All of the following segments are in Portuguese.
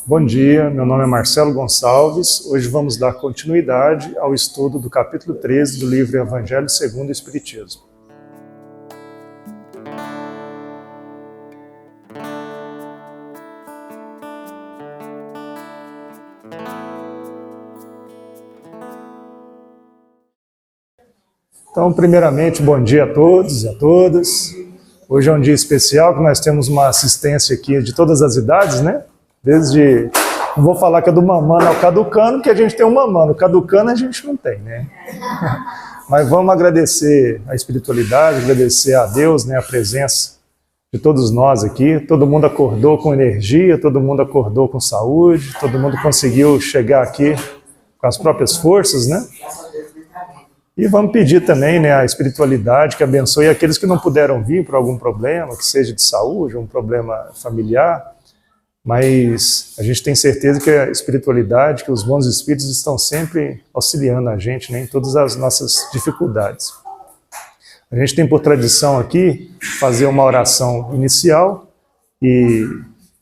Bom dia, meu nome é Marcelo Gonçalves. Hoje vamos dar continuidade ao estudo do capítulo 13 do livro Evangelho segundo o Espiritismo. Então, primeiramente, bom dia a todos e a todas. Hoje é um dia especial que nós temos uma assistência aqui de todas as idades, né? Desde, não vou falar que é do mamano ao caducano, porque a gente tem um mamano, o caducano a gente não tem, né? Mas vamos agradecer a espiritualidade, agradecer a Deus, né, a presença de todos nós aqui. Todo mundo acordou com energia, todo mundo acordou com saúde, todo mundo conseguiu chegar aqui com as próprias forças, né? E vamos pedir também, né, a espiritualidade que abençoe aqueles que não puderam vir por algum problema, que seja de saúde, um problema familiar, mas a gente tem certeza que a espiritualidade, que os bons espíritos estão sempre auxiliando a gente, né, em todas as nossas dificuldades. A gente tem por tradição aqui fazer uma oração inicial e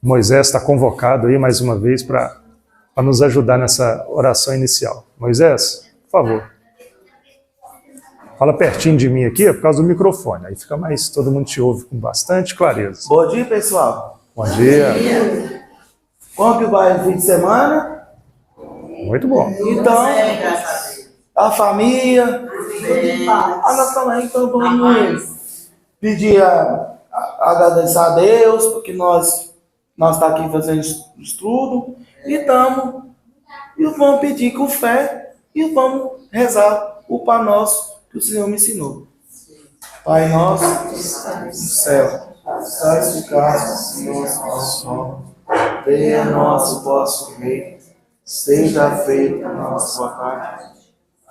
Moisés está convocado aí mais uma vez para nos ajudar nessa oração inicial. Moisés, por favor. Fala pertinho de mim aqui, é por causa do microfone. Aí fica mais, todo mundo te ouve com bastante clareza. Bom dia, pessoal. Bom dia. Como que vai o fim de semana? Muito bom. Então, a família, nós também, então vamos pedir, agradecer a Deus, porque nós estamos aqui fazendo estudo, e vamos pedir com fé, e vamos rezar o Pai Nosso, que o Senhor me ensinou. Pai nosso, no céu, santificado nosso nome, venha a nós o vosso reino, seja feita a nossa vontade,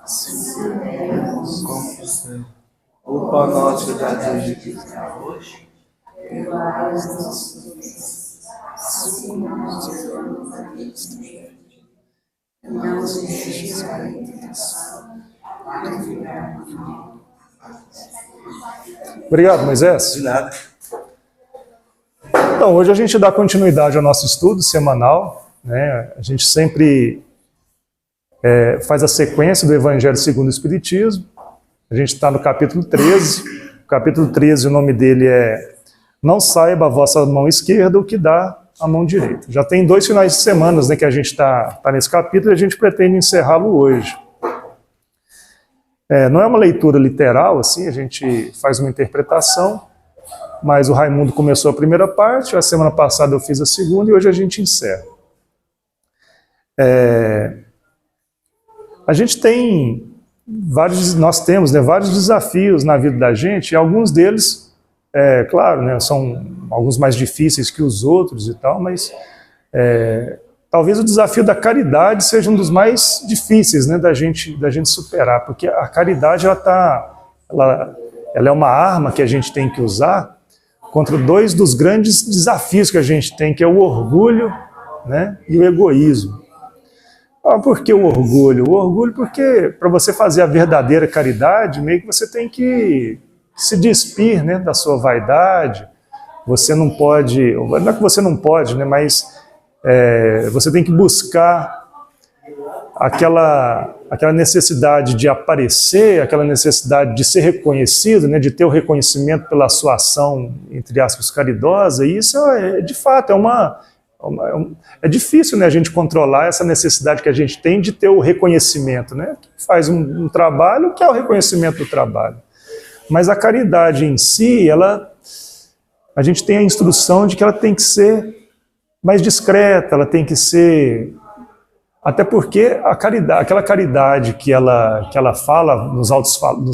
assim como no céu. O pão nosso que dá de hoje, perdoai-nos nossas ofensas, assim como nós perdoamos a Deus também. Não nos deixeis cair em tentação. Obrigado, Moisés. De nada. Então, hoje a gente dá continuidade ao nosso estudo semanal, né? A gente sempre faz a sequência do Evangelho segundo o Espiritismo. A gente está no capítulo 13. O capítulo 13, o nome dele é Não saiba a vossa mão esquerda o que dá a mão direita. Já tem 2 finais de semana, né, que a gente está nesse capítulo e a gente pretende encerrá-lo hoje. Não é uma leitura literal, assim, a gente faz uma interpretação, mas o Raimundo começou a primeira parte, a semana passada eu fiz a segunda e hoje a gente encerra. Nós temos, né, vários desafios na vida da gente, e alguns deles, claro, né, são alguns mais difíceis que os outros e tal, mas talvez o desafio da caridade seja um dos mais difíceis, né, da gente superar, porque a caridade ela é uma arma que a gente tem que usar contra 2 dos grandes desafios que a gente tem, que é o orgulho, né, e o egoísmo. Por que o orgulho? O orgulho porque para você fazer a verdadeira caridade, meio que você tem que se despir, né, da sua vaidade. Você não pode, não é que você não pode, né, mas você tem que buscar aquela necessidade de aparecer, aquela necessidade de ser reconhecido, né, de ter o reconhecimento pela sua ação, entre aspas, caridosa, e isso de fato é difícil, né, a gente controlar essa necessidade que a gente tem de ter o reconhecimento, né, faz um trabalho que é o reconhecimento do trabalho. Mas a caridade em si, a gente tem a instrução de que ela tem que ser mais discreta, ela tem que ser... Até porque aquela caridade que ela fala nos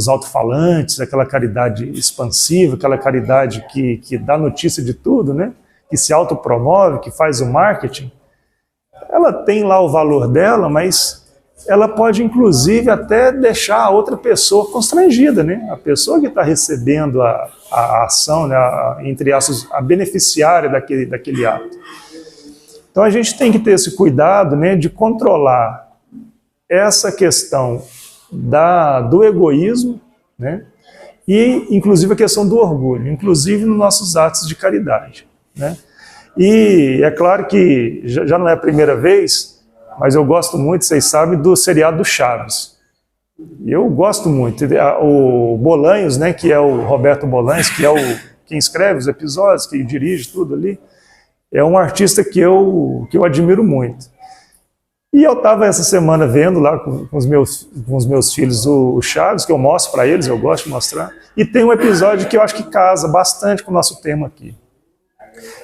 alto-falantes, aquela caridade expansiva, aquela caridade que dá notícia de tudo, né? Que se autopromove, que faz o marketing, ela tem lá o valor dela, mas ela pode inclusive até deixar a outra pessoa constrangida, né? A pessoa que está recebendo a ação, né? Entre aspas, a beneficiária daquele ato. Então a gente tem que ter esse cuidado, né, de controlar essa questão do egoísmo, né, e inclusive a questão do orgulho, inclusive nos nossos atos de caridade, né. E é claro que já não é a primeira vez, mas eu gosto muito, vocês sabem, do seriado do Chaves. Eu gosto muito. O Bolanhos, né, que é o Roberto Bolanhos, que é quem escreve os episódios, que dirige tudo ali, é um artista que eu admiro muito. E eu estava essa semana vendo lá com os meus filhos o Chaves, que eu mostro para eles, eu gosto de mostrar, e tem um episódio que eu acho que casa bastante com o nosso tema aqui.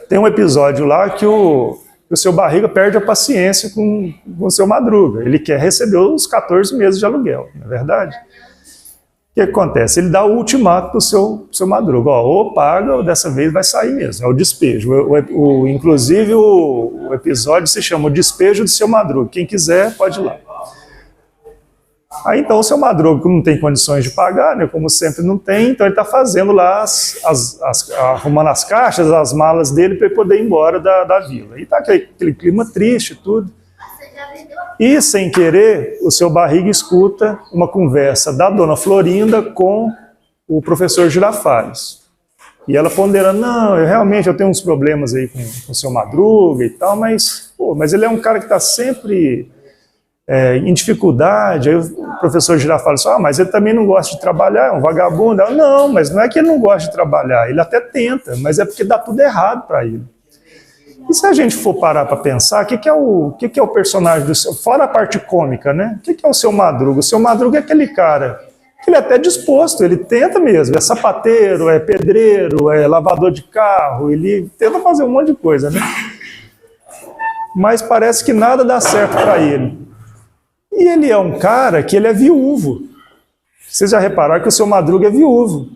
Tem um episódio lá que o seu Barriga perde a paciência com o seu Madruga. Ele quer receber os 14 meses de aluguel, não é verdade? O que acontece? Ele dá o ultimato para o seu Madruga. Ó, ou paga, ou dessa vez vai sair mesmo. É o despejo. Inclusive, o episódio se chama O Despejo do Seu Madruga. Quem quiser, pode ir lá. Aí, então, o seu Madruga, que não tem condições de pagar, né, como sempre não tem, então ele está fazendo lá, arrumando as caixas, as malas dele, para ele poder ir embora da vila. E está aquele clima triste e tudo. E, sem querer, o seu Barriga escuta uma conversa da dona Florinda com o professor Girafales. E ela ponderando, não, eu tenho uns problemas aí com o seu Madruga e tal, mas ele é um cara que está sempre em dificuldade. Aí o professor Girafales fala, mas ele também não gosta de trabalhar, é um vagabundo. Ela, não, mas não é que ele não gosta de trabalhar, ele até tenta, mas é porque dá tudo errado para ele. E se a gente for parar para pensar, o que é o personagem do seu... Fora a parte cômica, né? O que é o seu Madruga? O seu Madruga é aquele cara que ele é até disposto, ele tenta mesmo. É sapateiro, é pedreiro, é lavador de carro, ele tenta fazer um monte de coisa, né? Mas parece que nada dá certo para ele. E ele é um cara que ele é viúvo. Vocês já repararam que o seu Madruga é viúvo.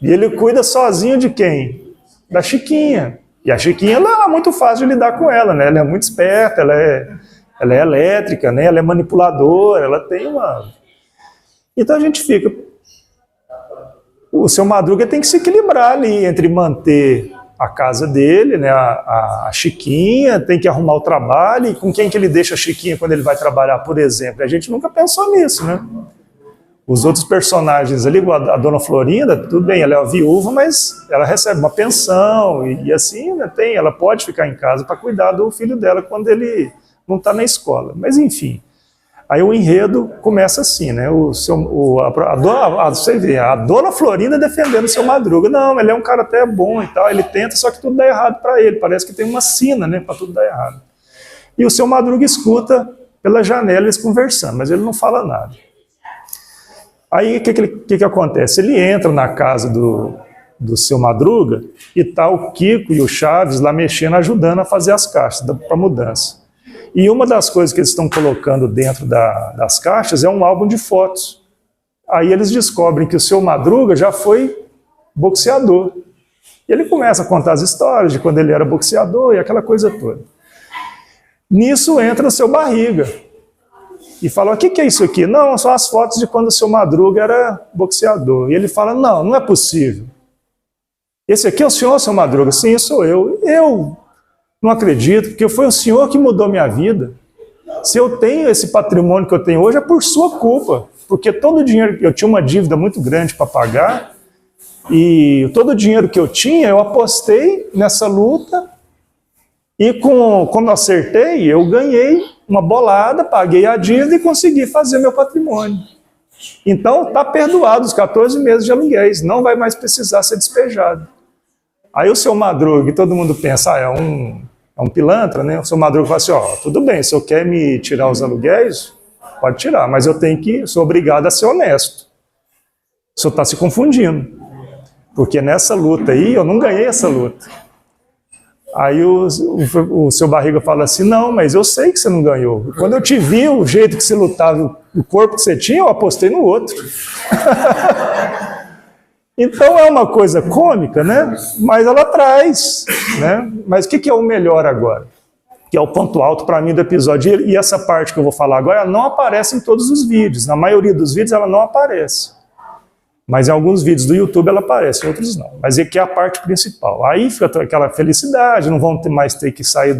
E ele cuida sozinho de quem? Da Chiquinha. E a Chiquinha, ela é muito fácil de lidar com ela, né? Ela é muito esperta, ela é elétrica, né? Ela é manipuladora, ela tem uma... Então a gente fica... O seu Madruga tem que se equilibrar ali entre manter a casa dele, né? A Chiquinha, tem que arrumar o trabalho, e com quem que ele deixa a Chiquinha quando ele vai trabalhar, por exemplo? A gente nunca pensou nisso, né? Os outros personagens ali, a dona Florinda, tudo bem, ela é a viúva, mas ela recebe uma pensão e assim, né, ela pode ficar em casa para cuidar do filho dela quando ele não está na escola. Mas enfim, aí o enredo começa assim, né? Você vê, a dona Florinda defendendo o seu Madruga. Não, ele é um cara até bom e tal, ele tenta, só que tudo dá errado para ele. Parece que tem uma sina, né, para tudo dar errado. E o seu Madruga escuta pela janela eles conversando, mas ele não fala nada. Aí o que acontece? Ele entra na casa do seu Madruga e tá o Kiko e o Chaves lá mexendo, ajudando a fazer as caixas para mudança. E uma das coisas que eles estão colocando dentro das caixas é um álbum de fotos. Aí eles descobrem que o seu Madruga já foi boxeador. E ele começa a contar as histórias de quando ele era boxeador e aquela coisa toda. Nisso entra o seu Barriga. E fala, o que é isso aqui? Não, são as fotos de quando o seu Madruga era boxeador. E ele fala, não é possível. Esse aqui é o senhor, seu Madruga? Sim, sou eu. Eu não acredito, porque foi o senhor que mudou minha vida. Se eu tenho esse patrimônio que eu tenho hoje, é por sua culpa. Porque todo o dinheiro, eu tinha uma dívida muito grande para pagar, e todo o dinheiro que eu tinha, eu apostei nessa luta, e como eu acertei, eu ganhei uma bolada, paguei a dívida e consegui fazer meu patrimônio. Então, está perdoado os 14 meses de aluguéis, não vai mais precisar ser despejado. Aí o seu Madruga, que todo mundo pensa, é um pilantra, né? O seu Madruga fala assim, tudo bem, se eu quer me tirar os aluguéis, pode tirar, mas sou obrigado a ser honesto. O senhor está se confundindo, porque nessa luta aí, eu não ganhei essa luta. Aí o seu Barriga fala assim, não, mas eu sei que você não ganhou. Quando eu te vi, o jeito que você lutava, o corpo que você tinha, eu apostei no outro. Então é uma coisa cômica, né? Mas ela traz, né? Mas o que é o melhor agora? Que é o ponto alto para mim do episódio. E essa parte que eu vou falar agora, ela não aparece em todos os vídeos. Na maioria dos vídeos ela não aparece. Mas em alguns vídeos do YouTube ela aparece, em outros não. Mas é que é a parte principal. Aí fica aquela felicidade, não vão mais ter que sair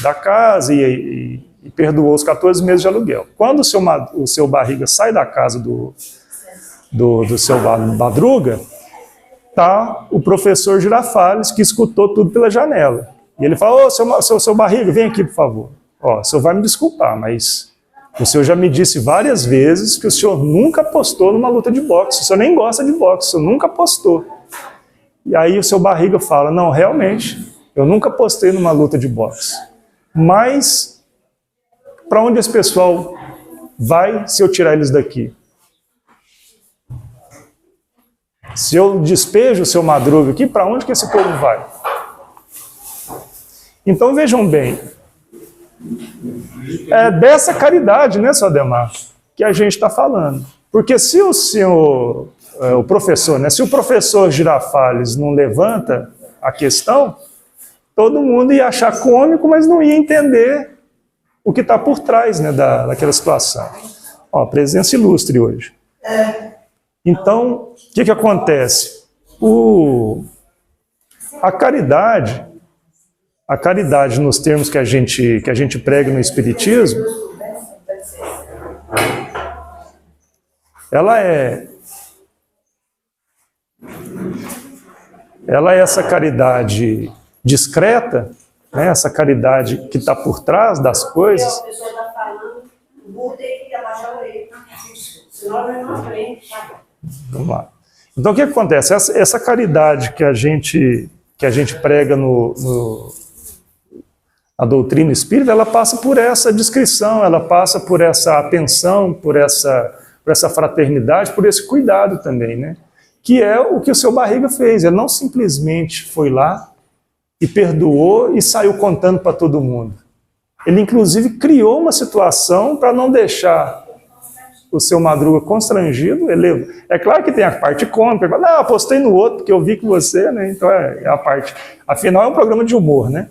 da casa e perdoou os 14 meses de aluguel. Quando o seu Barriga sai da casa do seu Madruga, tá o professor Girafales, que escutou tudo pela janela. E ele fala, ô, seu barriga, vem aqui, por favor. Ó, o senhor vai me desculpar, mas o senhor já me disse várias vezes que o senhor nunca apostou numa luta de boxe. O senhor nem gosta de boxe, o senhor nunca apostou. E aí o seu barriga fala, não, realmente, eu nunca apostei numa luta de boxe. Mas, para onde esse pessoal vai se eu tirar eles daqui? Se eu despejo o seu Madruga aqui, para onde que esse povo vai? Então vejam bem, é dessa caridade, né, seu Ademar, que a gente está falando. Porque se o senhor, o professor, né, se o professor Girafales não levanta a questão, todo mundo ia achar cômico, mas não ia entender o que está por trás, né, daquela situação. Ó, presença ilustre hoje. Então, o que acontece? A caridade nos termos que a gente prega no Espiritismo, ela é essa caridade discreta, né, essa caridade que está por trás das coisas. A pessoa está falando, o burro tem que abaixar a orelha, senão ele não aprende. Vamos lá. Então o que acontece? Essa caridade que a gente prega na doutrina espírita, ela passa por essa descrição, ela passa por essa atenção, por essa fraternidade, por esse cuidado também, né? Que é o que o seu barriga fez. Ele não simplesmente foi lá e perdoou e saiu contando para todo mundo. Ele, inclusive, criou uma situação para não deixar o seu Madruga constrangido. É claro que tem a parte cômica, não, apostei no outro, porque eu vi que você, né? Então é a parte. Afinal, é um programa de humor, né?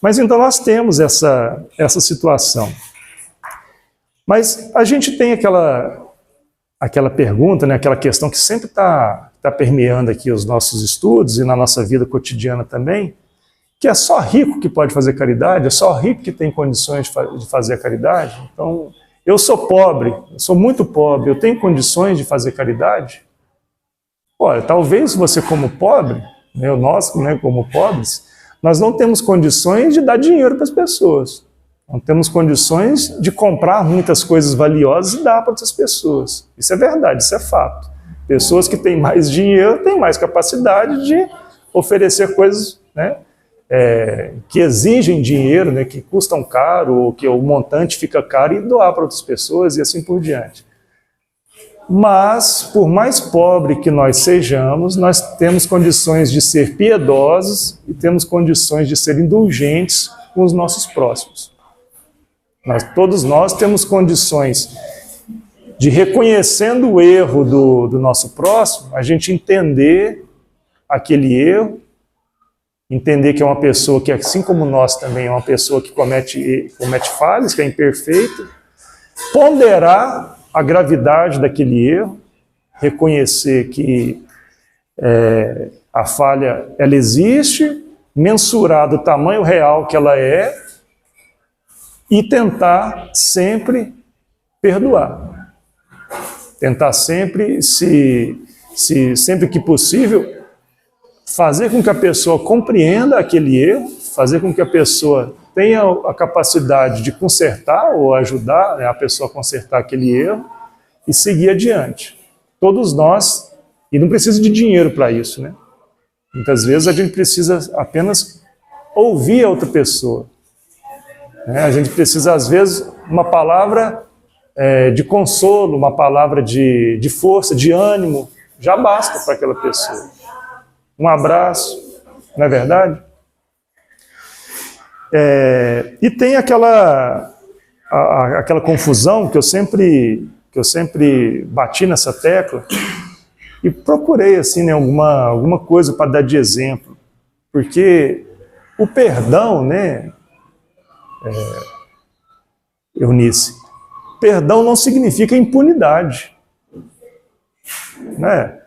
Mas então nós temos essa situação. Mas a gente tem aquela pergunta, né, aquela questão que sempre está permeando aqui os nossos estudos e na nossa vida cotidiana também, que é só rico que pode fazer caridade, é só rico que tem condições de fazer a caridade. Então, eu sou pobre, eu sou muito pobre, eu tenho condições de fazer caridade? Olha, talvez você como pobre, né, nós, né, como pobres, nós não temos condições de dar dinheiro para as pessoas. Não temos condições de comprar muitas coisas valiosas e dar para outras pessoas. Isso é verdade, isso é fato. Pessoas que têm mais dinheiro têm mais capacidade de oferecer coisas, né, que exigem dinheiro, né, que custam caro, ou que o montante fica caro, e doar para outras pessoas e assim por diante. Mas, por mais pobre que nós sejamos, nós temos condições de ser piedosos e temos condições de ser indulgentes com os nossos próximos. Todos nós temos condições de, reconhecendo o erro do nosso próximo, a gente entender aquele erro, entender que é uma pessoa que, assim como nós também, é uma pessoa que comete falhas, que é imperfeita, ponderar a gravidade daquele erro, reconhecer que a falha ela existe, mensurar do tamanho real que ela é e tentar sempre perdoar. Tentar sempre, sempre que possível, fazer com que a pessoa compreenda aquele erro, fazer com que a pessoa tenha a capacidade de consertar ou ajudar, né, a pessoa a consertar aquele erro e seguir adiante. Todos nós, e não precisa de dinheiro para isso, né? Muitas vezes a gente precisa apenas ouvir a outra pessoa. Né? A gente precisa, às vezes, uma palavra de consolo, uma palavra de força, de ânimo, já basta para aquela pessoa. Um abraço, não é verdade? E tem aquela confusão que eu sempre bati nessa tecla e procurei assim, né, alguma coisa para dar de exemplo, porque o perdão, né, Eunice, perdão não significa impunidade, né?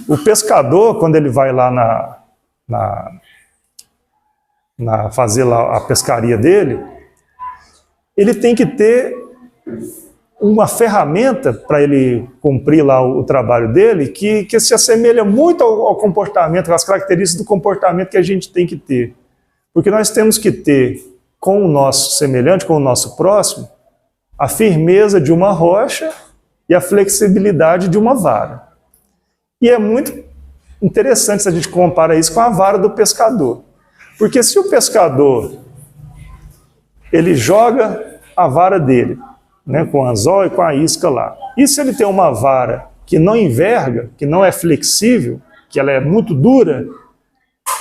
O pescador, quando ele vai lá fazer lá a pescaria dele, ele tem que ter uma ferramenta para ele cumprir lá o trabalho dele que se assemelha muito ao comportamento, às características do comportamento que a gente tem que ter. Porque nós temos que ter com o nosso semelhante, com o nosso próximo, a firmeza de uma rocha e a flexibilidade de uma vara. E é muito interessante se a gente compara isso com a vara do pescador. Porque se o pescador ele joga a vara dele, né, com o anzol e com a isca lá, e se ele tem uma vara que não enverga, que não é flexível, que ela é muito dura,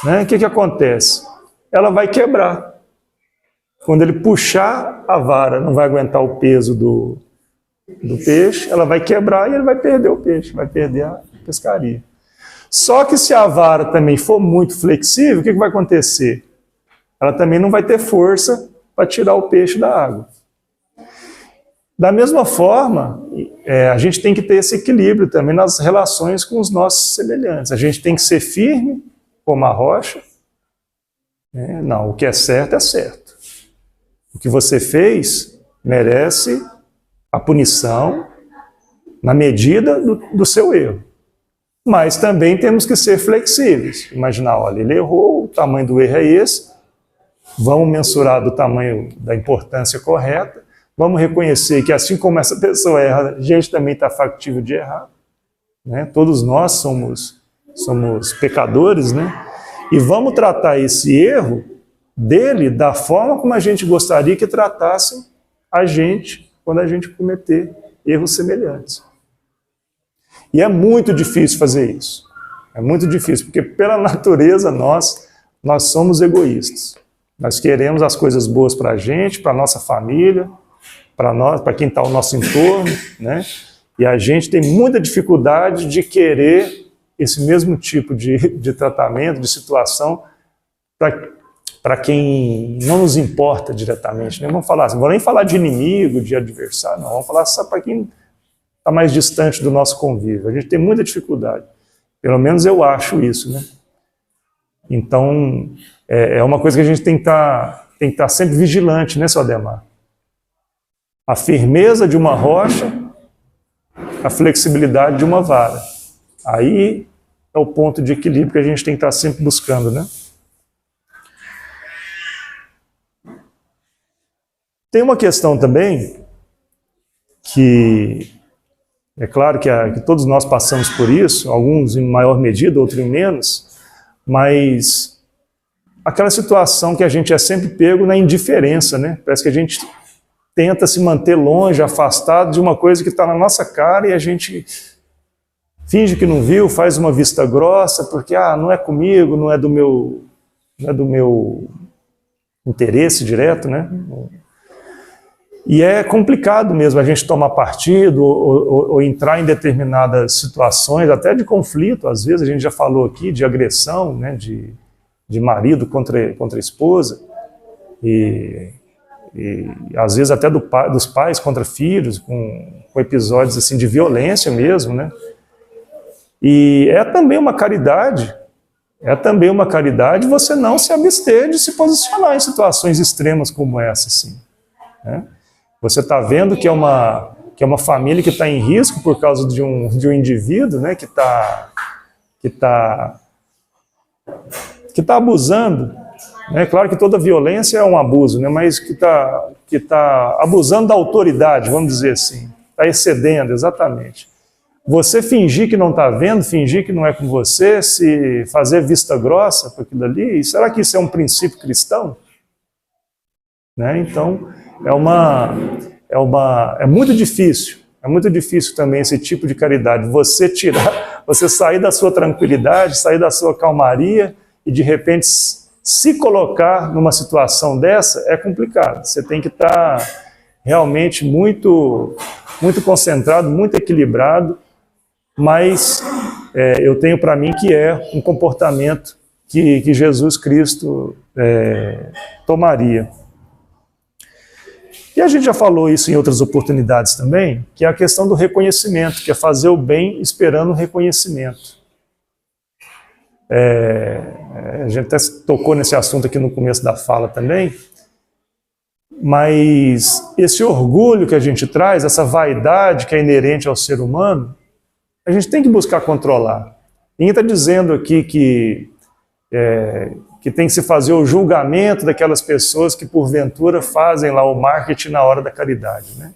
né, o que acontece? Ela vai quebrar. Quando ele puxar a vara, não vai aguentar o peso do peixe, ela vai quebrar e ele vai perder o peixe, vai perder a pescaria. Só que se a vara também for muito flexível, o que vai acontecer? Ela também não vai ter força para tirar o peixe da água. Da mesma forma, a gente tem que ter esse equilíbrio também nas relações com os nossos semelhantes. A gente tem que ser firme como a rocha. Não, o que é certo é certo. O que você fez merece a punição na medida do seu erro. Mas também temos que ser flexíveis. Imaginar, olha, ele errou, o tamanho do erro é esse, vamos mensurar do tamanho da importância correta, vamos reconhecer que assim como essa pessoa erra, a gente também está factível de errar. Né? Todos nós somos pecadores, né? E vamos tratar esse erro dele da forma como a gente gostaria que tratassem a gente quando a gente cometer erros semelhantes. E é muito difícil fazer isso. É muito difícil, porque pela natureza nós somos egoístas. Nós queremos as coisas boas para a gente, para a nossa família, para quem está ao nosso entorno, né? E a gente tem muita dificuldade de querer esse mesmo tipo de tratamento, de situação, para quem não nos importa diretamente. Né? Vamos falar assim, não vou nem falar de inimigo, de adversário, não, vamos falar só para quem está mais distante do nosso convívio. A gente tem muita dificuldade. Pelo menos eu acho isso, né? Então, é uma coisa que a gente tem que estar sempre vigilante, né, seu Ademar? A firmeza de uma rocha, a flexibilidade de uma vara. Aí é o ponto de equilíbrio que a gente tem que estar sempre buscando, né? Tem uma questão também que é claro que todos nós passamos por isso, alguns em maior medida, outros em menos, mas aquela situação que a gente é sempre pego na indiferença, né? Parece que a gente tenta se manter longe, afastado de uma coisa que está na nossa cara e a gente finge que não viu, faz uma vista grossa, porque não é comigo, não é do meu interesse direto, né? E é complicado mesmo a gente tomar partido ou entrar em determinadas situações, até de conflito, às vezes a gente já falou aqui de agressão, né, de marido contra a esposa, e às vezes até dos pais contra filhos, com episódios assim de violência mesmo, né? E é também uma caridade você não se abster de se posicionar em situações extremas como essa, assim, né? Você está vendo que é uma família que está em risco por causa de um indivíduo, né, que tá abusando. É claro que toda violência é um abuso, né, mas que tá abusando da autoridade, vamos dizer assim. Está excedendo, exatamente. Você fingir que não está vendo, fingir que não é com você, se fazer vista grossa para aquilo ali, será que isso é um princípio cristão? Né? Então, é muito difícil também esse tipo de caridade, você sair da sua tranquilidade, sair da sua calmaria e de repente se colocar numa situação dessa é complicado. Você tem que estar realmente muito, muito concentrado, muito equilibrado, mas eu tenho para mim que é um comportamento que Jesus Cristo tomaria. E a gente já falou isso em outras oportunidades também, que é a questão do reconhecimento, que é fazer o bem esperando o reconhecimento. A gente até tocou nesse assunto aqui no começo da fala também, mas esse orgulho que a gente traz, essa vaidade que é inerente ao ser humano, a gente tem que buscar controlar. Ninguém está dizendo aqui que tem que se fazer o julgamento daquelas pessoas que porventura fazem lá o marketing na hora da caridade, né?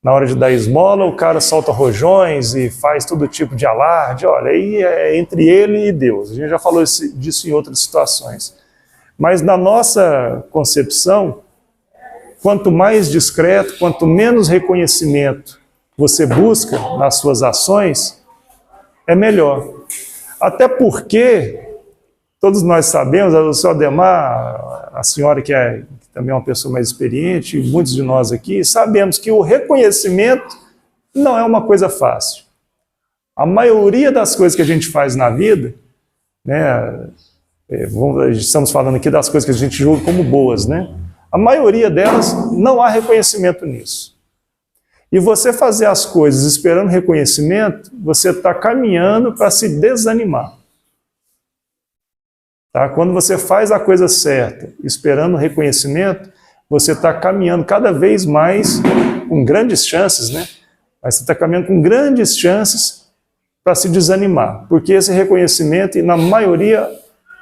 Na hora de dar esmola, o cara solta rojões e faz todo tipo de alarde. Olha, aí é entre ele e Deus. A gente já falou disso em outras situações. Mas na nossa concepção, quanto mais discreto, quanto menos reconhecimento você busca nas suas ações, é melhor. Até porque, todos nós sabemos, o senhor Ademar, a senhora que também é uma pessoa mais experiente, e muitos de nós aqui, sabemos que o reconhecimento não é uma coisa fácil. A maioria das coisas que a gente faz na vida, né, estamos falando aqui das coisas que a gente julga como boas, né? A maioria delas não há reconhecimento nisso. E você fazer as coisas esperando reconhecimento, você está caminhando para se desanimar. Tá? Quando você faz a coisa certa, esperando reconhecimento, você está caminhando cada vez mais com grandes chances, né? Mas você está caminhando com grandes chances para se desanimar, porque esse reconhecimento, na maioria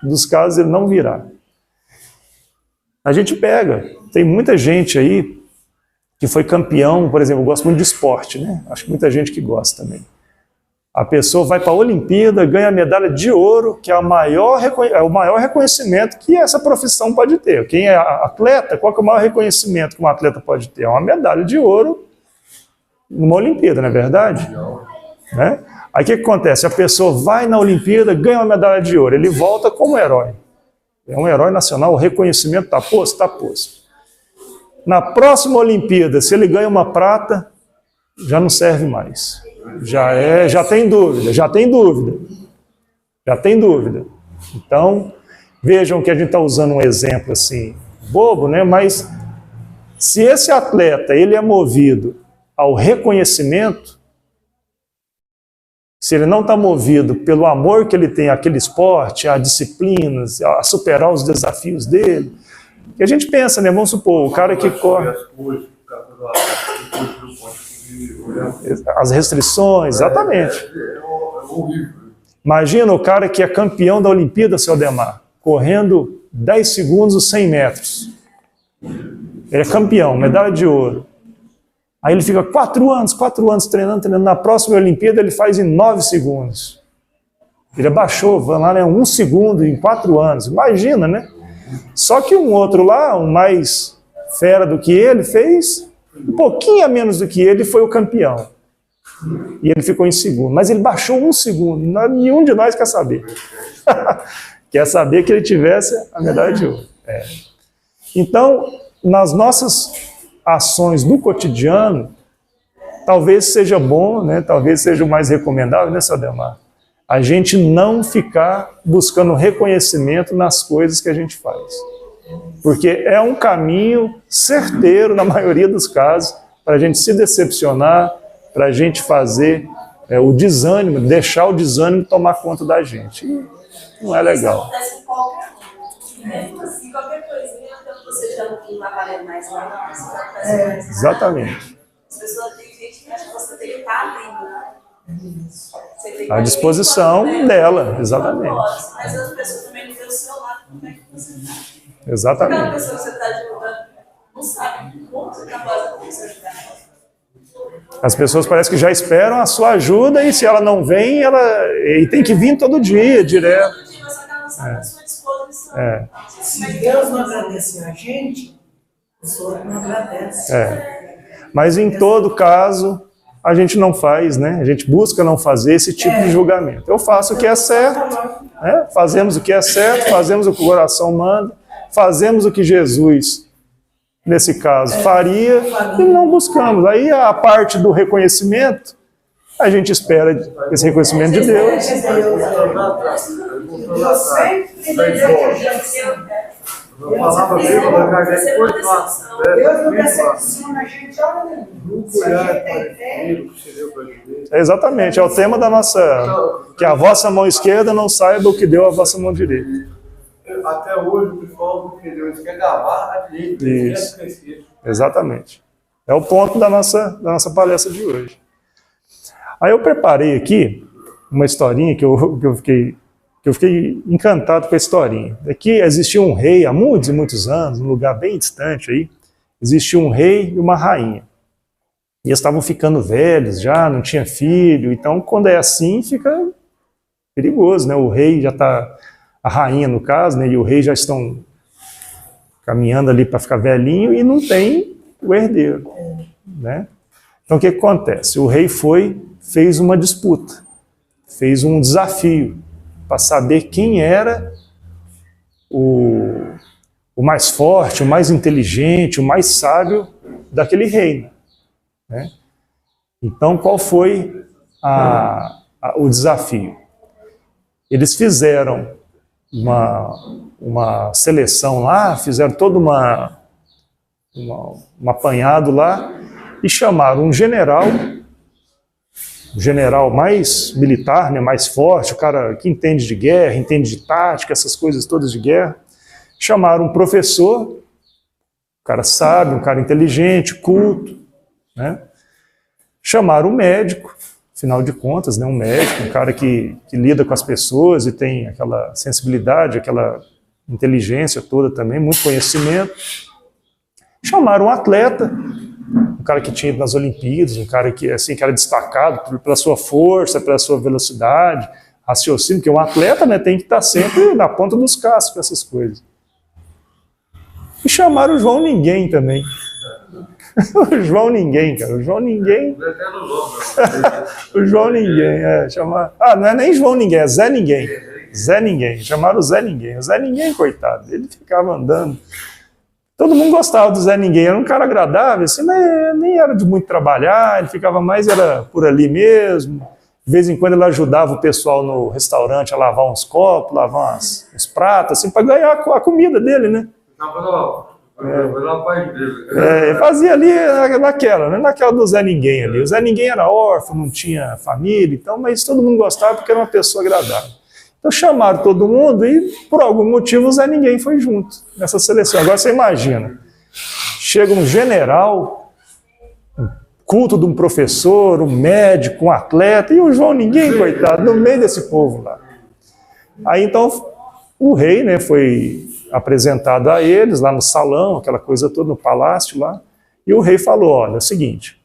dos casos, ele não virá. A gente pega, tem muita gente aí que foi campeão, por exemplo, eu gosto muito de esporte, né? Acho que muita gente que gosta também. A pessoa vai para a Olimpíada, ganha a medalha de ouro, que é o maior reconhecimento que essa profissão pode ter. Quem é atleta, qual que é o maior reconhecimento que um atleta pode ter? É uma medalha de ouro numa Olimpíada, não é verdade? Né? Aí o que acontece? A pessoa vai na Olimpíada, ganha uma medalha de ouro, ele volta como herói. É um herói nacional, o reconhecimento está posto? Está posto. Na próxima Olimpíada, se ele ganha uma prata, já não serve mais. Já tem dúvida. Então, vejam que a gente está usando um exemplo assim, bobo, né? Mas se esse atleta ele é movido ao reconhecimento, se ele não está movido pelo amor que ele tem àquele esporte, a disciplinas, a superar os desafios dele, que a gente pensa, né? Vamos supor, o cara que corre... As restrições, exatamente. Imagina o cara que é campeão da Olimpíada, seu Ademar, correndo 10 segundos os 100 metros. Ele é campeão, medalha de ouro. Aí ele fica 4 anos treinando. Na próxima Olimpíada ele faz em 9 segundos. Ele abaixou, vai lá, né, 1 segundo em 4 anos. Imagina, né? Só que um outro lá, um mais fera do que ele, fez um pouquinho a menos do que ele, foi o campeão. E ele ficou em segundo. Mas ele baixou 1 segundo. Nenhum de nós quer saber. Quer saber que ele tivesse a medalha de ouro. Então, nas nossas ações do cotidiano, talvez seja bom, né? Talvez seja o mais recomendável, né, seu Ademar? A gente não ficar buscando reconhecimento nas coisas que a gente faz. Porque é um caminho certeiro, na maioria dos casos, para a gente se decepcionar, para a gente fazer o desânimo, deixar o desânimo tomar conta da gente. E não é legal. Isso acontece com qualquer um. Mesmo assim, qualquer coisinha, então você já não vai valer mais nada. Exatamente. As pessoas têm gente que acha que você tem que estar abrindo. À disposição dela, exatamente. Mas as pessoas também não têm o seu lado, como é que você está? Exatamente. Aquela pessoa que você está ajudando não sabe como você está fazendo você ajudar. As pessoas parecem que já esperam a sua ajuda e se ela não vem, e tem que vir todo dia, direto. Todo dia, mas só que ela não sabe a sua disposição. Se Deus não agradecer a gente, os outros não agradecem. Mas em todo caso, a gente não faz, né? A gente busca não fazer esse tipo de julgamento. Eu faço o que é certo, né? Fazemos o que é certo, fazemos o que o coração manda, fazemos o que Jesus, nesse caso, faria e não buscamos. Aí a parte do reconhecimento, a gente espera esse reconhecimento de Deus. Deus não decepciona a gente, olha, Exatamente, é o tema da nossa... Que a vossa mão esquerda não saiba o que deu a vossa mão direita. Até hoje o pessoal que Deus quer gravar a direita. Isso. Exatamente. É o ponto da nossa palestra de hoje. Aí eu preparei aqui uma historinha que eu fiquei que eu fiquei encantado com a historinha. Aqui existia um rei, há muitos e muitos anos, num lugar bem distante aí, existia um rei e uma rainha. E eles estavam ficando velhos já, não tinha filho, então quando é assim fica perigoso, né? O rei já está, a rainha no caso, né? E o rei já estão caminhando ali para ficar velhinho e não tem o herdeiro, né? Então o que acontece? O rei fez uma disputa, fez um desafio para saber quem era o mais forte, o mais inteligente, o mais sábio daquele reino, né? Então qual foi o desafio? Eles fizeram uma seleção lá, fizeram todo um apanhado lá e chamaram um general, o general mais militar, né, mais forte, o cara que entende de guerra, entende de tática, essas coisas todas de guerra. Chamaram um professor, um cara sábio, um cara inteligente, culto, né? Chamaram um médico, afinal de contas, né, um médico, um cara que lida com as pessoas e tem aquela sensibilidade, aquela inteligência toda também, muito conhecimento. Chamaram um atleta, um cara que tinha ido nas Olimpíadas, um cara que, assim, que era destacado pela sua força, pela sua velocidade, raciocínio, porque um atleta, né, tem que estar sempre na ponta dos cascos com essas coisas. E chamaram o João Ninguém também. O João Ninguém, cara. O João Ninguém. O João Ninguém, chamaram. Não é nem João Ninguém, é Zé Ninguém. Zé Ninguém. Chamaram o Zé Ninguém. O Zé Ninguém, coitado, ele ficava andando. Todo mundo gostava do Zé Ninguém, era um cara agradável, assim, nem era de muito trabalhar, ele ficava mais, era por ali mesmo. De vez em quando ele ajudava o pessoal no restaurante a lavar uns copos, lavar uns pratos, assim, para ganhar a comida dele, né? Ele fazia ali naquela do Zé Ninguém ali. O Zé Ninguém era órfão, não tinha família, então, mas todo mundo gostava porque era uma pessoa agradável. Então chamaram todo mundo e, por algum motivo, o Zé Ninguém foi junto nessa seleção. Agora você imagina, chega um general, um culto de um professor, um médico, um atleta, e o João Ninguém, coitado, no meio desse povo lá. Aí então o rei, né, foi apresentado a eles lá no salão, aquela coisa toda, no palácio lá, e o rei falou, olha, é o seguinte,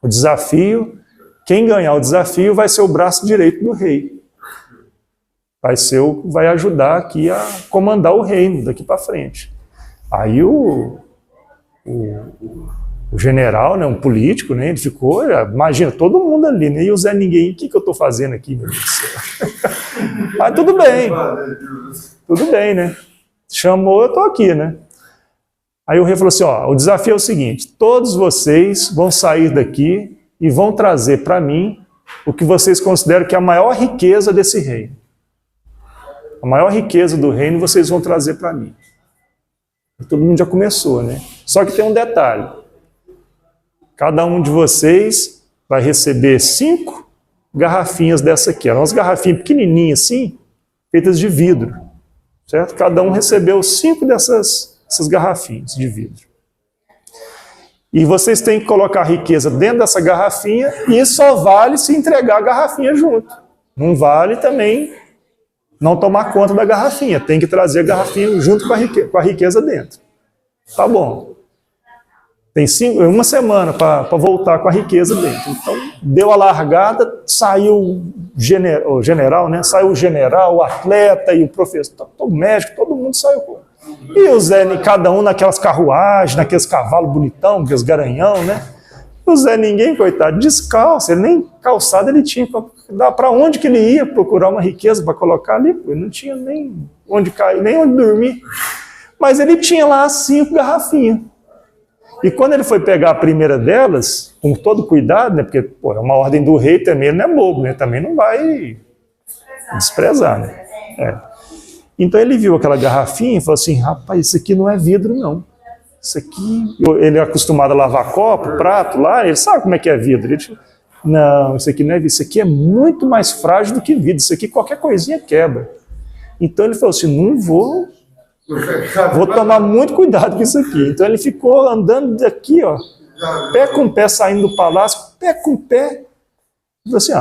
o desafio, quem ganhar o desafio vai ser o braço direito do rei. Vai ajudar aqui a comandar o reino daqui para frente. Aí o general, né, um político, né, ele ficou, imagina, todo mundo ali, né, e o Zé Ninguém, o que eu estou fazendo aqui, meu Deus do céu? Mas tudo bem, né? Chamou, eu estou aqui, né? Aí o rei falou assim, ó, o desafio é o seguinte, todos vocês vão sair daqui e vão trazer para mim o que vocês consideram que é a maior riqueza desse reino. A maior riqueza do reino vocês vão trazer para mim. E todo mundo já começou, né? Só que tem um detalhe. Cada um de vocês vai receber 5 garrafinhas dessa aqui. Eram umas garrafinhas pequenininhas assim, feitas de vidro. Certo? Cada um recebeu 5 dessas garrafinhas de vidro. E vocês têm que colocar a riqueza dentro dessa garrafinha e só vale se entregar a garrafinha junto. Não vale também não tomar conta da garrafinha, tem que trazer a garrafinha junto com a riqueza dentro. Tá bom. Tem 1 semana para voltar com a riqueza dentro. Então, deu a largada, saiu o general, né? Saiu o general, o atleta e o professor, o médico, todo mundo saiu. E o Zé, cada um naquelas carruagens, naqueles cavalos bonitão, aqueles garanhão, né? O Zé Ninguém, coitado, descalço, ele nem calçado ele tinha. Para onde que ele ia procurar uma riqueza para colocar ali? Ele não tinha nem onde cair, nem onde dormir. Mas ele tinha lá as 5 garrafinhas. E quando ele foi pegar a primeira delas, com todo cuidado, né, porque é uma ordem do rei também, ele não é bobo, né, também não vai desprezar. Né? Então ele viu aquela garrafinha e falou assim, rapaz, isso aqui não é vidro não. Isso aqui, ele é acostumado a lavar copo, prato lá, ele sabe como é que é vidro. Ele disse, não, isso aqui não é vidro, isso aqui é muito mais frágil do que vidro, isso aqui qualquer coisinha quebra. Então ele falou assim, não vou tomar muito cuidado com isso aqui. Então ele ficou andando daqui, ó, pé com pé saindo do palácio, pé com pé. Ele falou assim,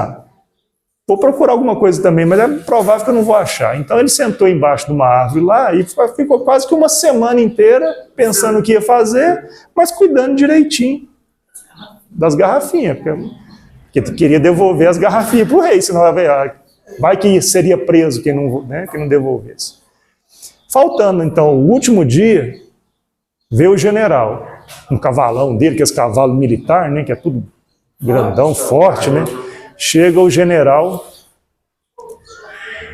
vou procurar alguma coisa também, mas é provável que eu não vou achar. Então ele sentou embaixo de uma árvore lá e ficou quase que uma semana inteira pensando o que ia fazer, mas cuidando direitinho das garrafinhas, porque queria devolver as garrafinhas para o rei, senão vai que seria preso quem não devolvesse. Faltando então o último dia, veio o general, um cavalão dele, que é esse cavalo militar, né, que é tudo grandão, forte, né? Chega o general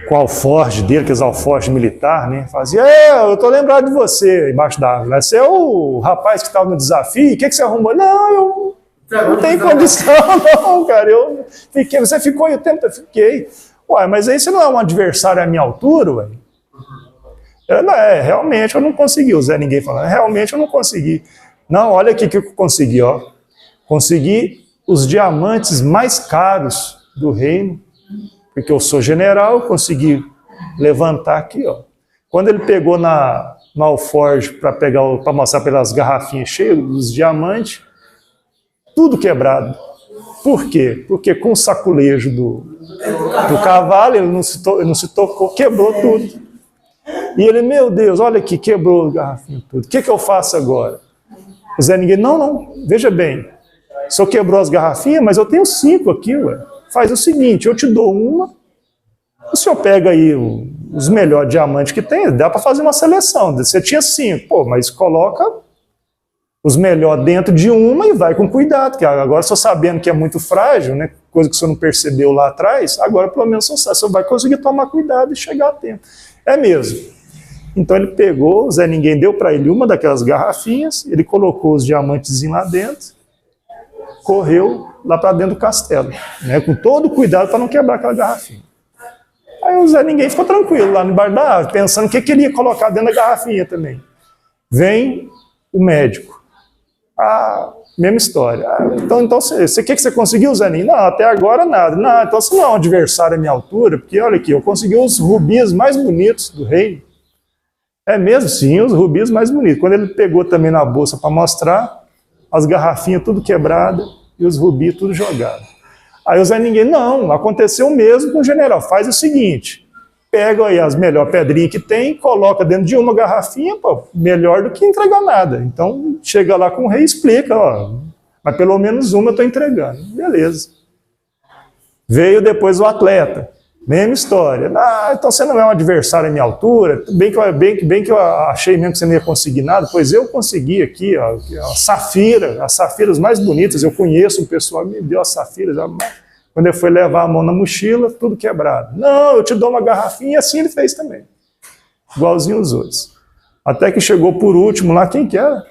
com o alforje dele, que é o alforje militar, né? Fazia, eu tô lembrado de você, embaixo da árvore. Você é o rapaz que estava no desafio, o que você arrumou? Não, eu não tenho condição, não, cara. Eu fiquei, você ficou e o tempo eu fiquei. Ué, mas aí você não é um adversário à minha altura, ué? Realmente eu não consegui. O Zé Ninguém falando, realmente eu não consegui. Não, olha aqui o que eu consegui, ó. Consegui os diamantes mais caros do reino, porque eu sou general, consegui levantar aqui, ó. Quando ele pegou no alforje para mostrar pelas garrafinhas cheias dos diamantes, tudo quebrado. Por quê? Porque com o saculejo do cavalo, ele não se tocou, quebrou tudo. E ele, meu Deus, olha aqui, quebrou a garrafinha tudo. O que eu faço agora? O Zé Ninguém, não, veja bem. O senhor quebrou as garrafinhas, mas eu tenho 5 aqui, ué. Faz o seguinte, eu te dou uma, o senhor pega aí os melhores diamantes que tem, dá para fazer uma seleção. Você tinha 5, mas coloca os melhores dentro de uma e vai com cuidado, que agora estou sabendo que é muito frágil, né? Coisa que o senhor não percebeu lá atrás, agora pelo menos o senhor vai conseguir tomar cuidado e chegar a tempo. É mesmo. Então ele pegou, o Zé Ninguém deu para ele uma daquelas garrafinhas, ele colocou os diamantes lá dentro, correu lá para dentro do castelo, né, com todo cuidado para não quebrar aquela garrafinha. Aí o Zé Ninguém ficou tranquilo lá no bar da árvore, pensando o que ele ia colocar dentro da garrafinha também. Vem o médico. Mesma história. Então o que você conseguiu, Zé Ninguém? Não, até agora nada. Não, então você não é um adversário à minha altura, porque olha aqui, eu consegui os rubis mais bonitos do reino. É mesmo? Sim, os rubis mais bonitos. Quando ele pegou também na bolsa para mostrar, as garrafinhas tudo quebradas e os rubis tudo jogados. Aí o Zé Ninguém, não, aconteceu mesmo com o general. Faz o seguinte, pega aí as melhores pedrinhas que tem, coloca dentro de uma garrafinha, melhor do que entregar nada. Então, chega lá com o rei e explica, mas pelo menos uma eu estou entregando. Beleza. Veio depois o atleta. Mesma história. Então você não é um adversário à minha altura. Bem que eu achei mesmo que você não ia conseguir nada, pois eu consegui aqui, ó, as safiras mais bonitas. Eu conheço um pessoal que me deu as safiras. Quando ele foi levar a mão na mochila, tudo quebrado. Não, eu te dou uma garrafinha, e assim ele fez também. Igualzinho os outros. Até que chegou por último lá, quem que era?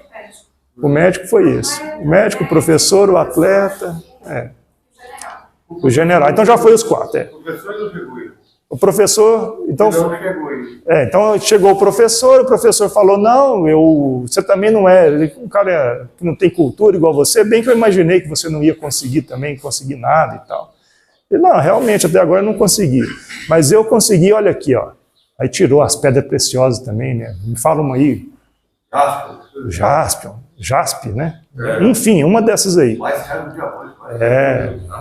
O médico foi esse. O médico, o professor, o atleta. O general. Então já foi os 4. O professor não chegou aí. O professor. Então chegou o professor falou: não, você também não é um cara que não tem cultura igual você, bem que eu imaginei que você não ia conseguir nada e tal. E não, realmente, até agora eu não consegui. Mas eu consegui, olha aqui, ó. Aí tirou as pedras preciosas também, né? Me fala uma aí. Jaspe, né? Enfim, uma dessas aí.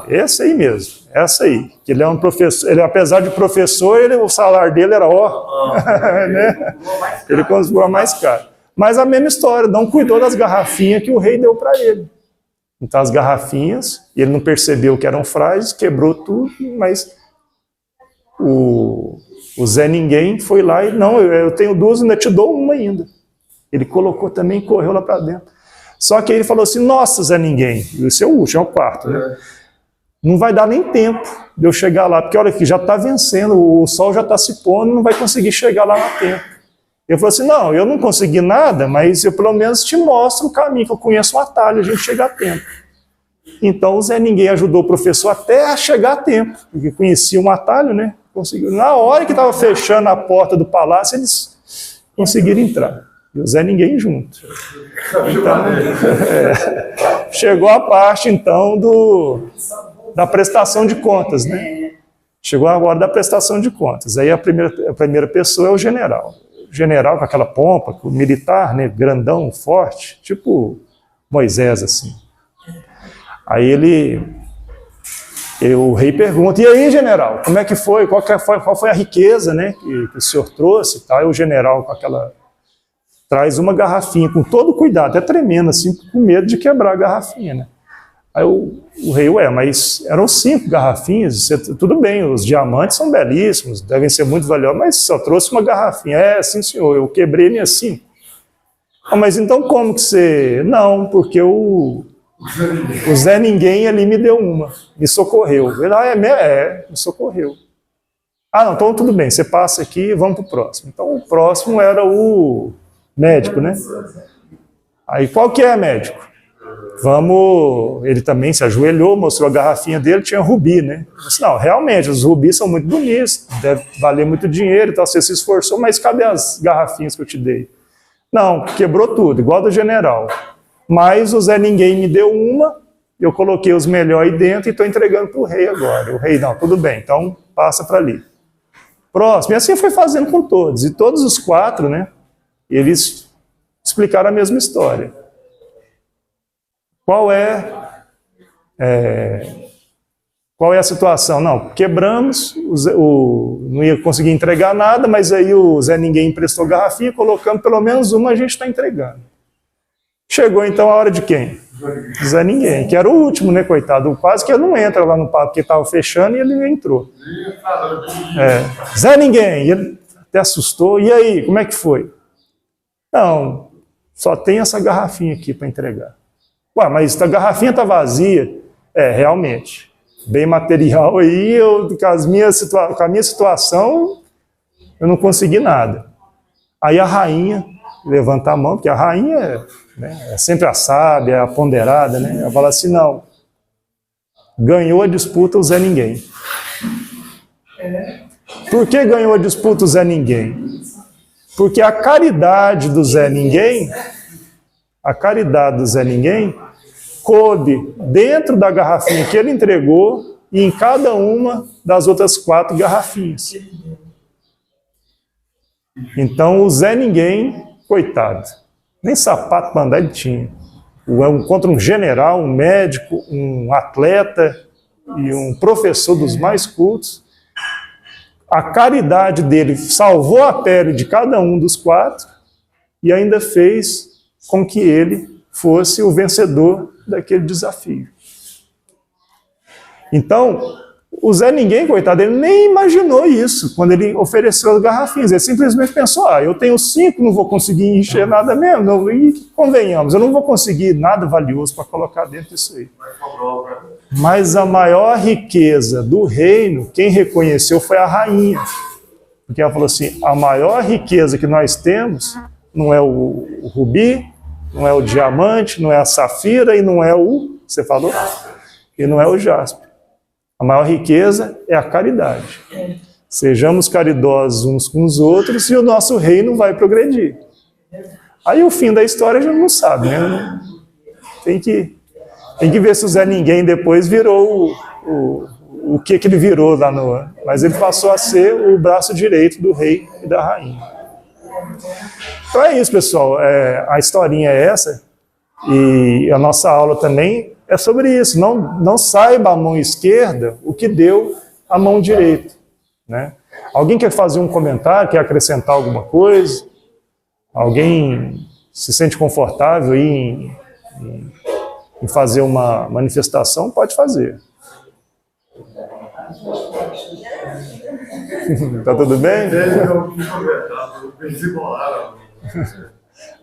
Essa aí mesmo, essa aí. Que ele é um professor, ele, apesar de professor, o salário dele era né? Ele conseguiu a mais caro. Mas a mesma história, não cuidou das garrafinhas que o rei deu para ele. Então as garrafinhas, ele não percebeu que eram frágeis, quebrou tudo, mas o Zé Ninguém foi lá e, não, eu tenho 2, ainda te dou uma ainda. Ele colocou também e correu lá para dentro. Só que ele falou assim: nossa, Zé Ninguém, esse é o último, é o 4, né? Não vai dar nem tempo de eu chegar lá, porque olha aqui, já está vencendo, o sol já está se pondo, não vai conseguir chegar lá no tempo. Eu falei assim: não, eu não consegui nada, mas eu pelo menos te mostro o caminho, que eu conheço um atalho, a gente chega a tempo. Então o Zé Ninguém ajudou o professor até a chegar a tempo, porque conhecia um atalho, né? Conseguiu. Na hora que estava fechando a porta do palácio, eles conseguiram entrar. E o Zé Ninguém junto. Então, chegou a parte, então, da prestação de contas, né? Chegou a hora da prestação de contas. Aí a primeira pessoa é o general. O general com aquela pompa, o militar, né? Grandão, forte, tipo Moisés, assim. Aí ele o rei pergunta, e aí, general, como é que foi? Qual foi a riqueza, né, que o senhor trouxe? E tal? E o general, com aquela... traz uma garrafinha, com todo cuidado, até tremendo, assim, com medo de quebrar a garrafinha, né? Aí o rei, mas eram 5 garrafinhas, tudo bem, os diamantes são belíssimos, devem ser muito valiosos, mas só trouxe uma garrafinha. Sim, senhor, eu quebrei minhas 5. Mas então como que você... Não, porque o Zé Ninguém ali me deu uma, me socorreu. Ele, me socorreu. Não, então tudo bem, você passa aqui e vamos para o próximo. Então o próximo era o médico, né? Aí qual que é, médico? Ele também se ajoelhou, mostrou a garrafinha dele, tinha rubi, né? Eu disse, não, realmente, os rubis são muito bonitos, deve valer muito dinheiro e tal, você se esforçou, mas cadê as garrafinhas que eu te dei? Não, quebrou tudo, igual do general. Mas o Zé Ninguém me deu uma, eu coloquei os melhores aí dentro e estou entregando para o rei agora. O rei, não, tudo bem, então passa para ali. Próximo, e assim foi fazendo com todos. E todos os 4, né, eles explicaram a mesma história. Qual é a situação? Não, quebramos, não ia conseguir entregar nada, mas aí o Zé Ninguém emprestou garrafinha, colocando pelo menos uma, a gente está entregando. Chegou então a hora de quem? Zé Ninguém, que era o último, né, coitado, quase que ele não entra lá no papo, porque estava fechando e ele entrou. Zé Ninguém, ele até assustou, e aí, como é que foi? Não, só tem essa garrafinha aqui para entregar. Mas a garrafinha está vazia. Realmente. Bem material aí, com a minha situação, eu não consegui nada. Aí a rainha levanta a mão, porque a rainha, né, é sempre a sábia, a ponderada, né? Ela fala assim, não, ganhou a disputa o Zé Ninguém. Por que ganhou a disputa o Zé Ninguém? Porque a caridade do Zé Ninguém coube dentro da garrafinha que ele entregou e em cada uma das outras 4 garrafinhas. Então o Zé Ninguém, coitado, nem sapato para andar ele tinha. Contra um general, um médico, um atleta e um professor dos mais cultos, a caridade dele salvou a pele de cada um dos 4 e ainda fez com que ele fosse o vencedor daquele desafio. Então, o Zé Ninguém, coitado, ele nem imaginou isso quando ele ofereceu as garrafinhas. Ele simplesmente pensou, eu tenho 5, não vou conseguir encher nada mesmo. E convenhamos, eu não vou conseguir nada valioso para colocar dentro disso aí. Mas a maior riqueza do reino, quem reconheceu foi a rainha. Porque ela falou assim, a maior riqueza que nós temos não é o rubi, não é o diamante, não é a safira e não é você falou? E não é o jaspe. A maior riqueza é a caridade. Sejamos caridosos uns com os outros e o nosso reino vai progredir. Aí o fim da história a gente não sabe, né? Tem que ver se o Zé Ninguém depois virou o que ele virou lá no... Mas ele passou a ser o braço direito do rei e da rainha. Então é isso, pessoal. A historinha é essa. E a nossa aula também é sobre isso. Não saiba a mão esquerda o que deu a mão direita, né? Alguém quer fazer um comentário, quer acrescentar alguma coisa? Alguém se sente confortável aí em fazer uma manifestação? Pode fazer. Tá tudo bem?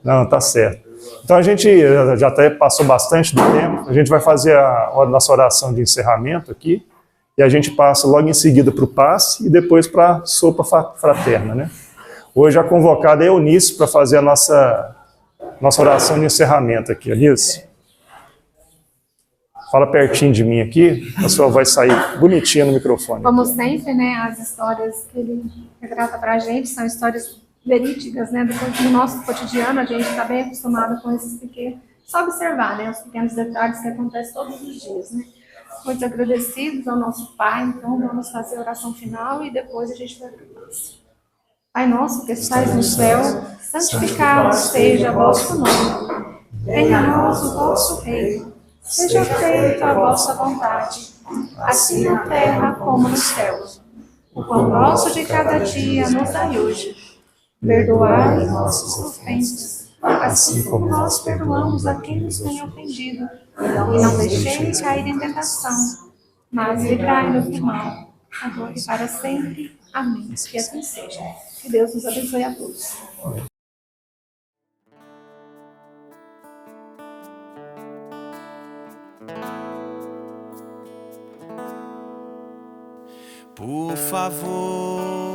Não, tá certo. Então a gente já até passou bastante do tempo, a gente vai fazer a nossa oração de encerramento aqui, e a gente passa logo em seguida para o passe e depois para a sopa fraterna, né? Hoje a convocada é a Eunice para fazer a nossa oração de encerramento aqui. Eunice, fala pertinho de mim aqui, a sua voz sair bonitinha no microfone. Como sempre, né, as histórias que ele retrata para a gente são histórias verídicas, né, do nosso cotidiano. A gente está bem acostumado com esses pequenos, só observar, né, os pequenos detalhes que acontecem todos os dias, né. Muito agradecidos ao nosso Pai, então vamos fazer a oração final e depois a gente vai para o passe. Pai nosso que estais no céu, santificado seja o vosso nome. Venha a nós o vosso reino. Seja feita a vossa vontade, assim na terra como no céu. O pão nosso de cada dia nos dai hoje. Perdoai nossos ofensas, assim como nós perdoamos a quem nos tem ofendido. E não deixeis cair em tentação, mas livrai-nos do mal. Agora e para sempre. Amém. Que assim seja. Que Deus nos abençoe a todos. Por favor,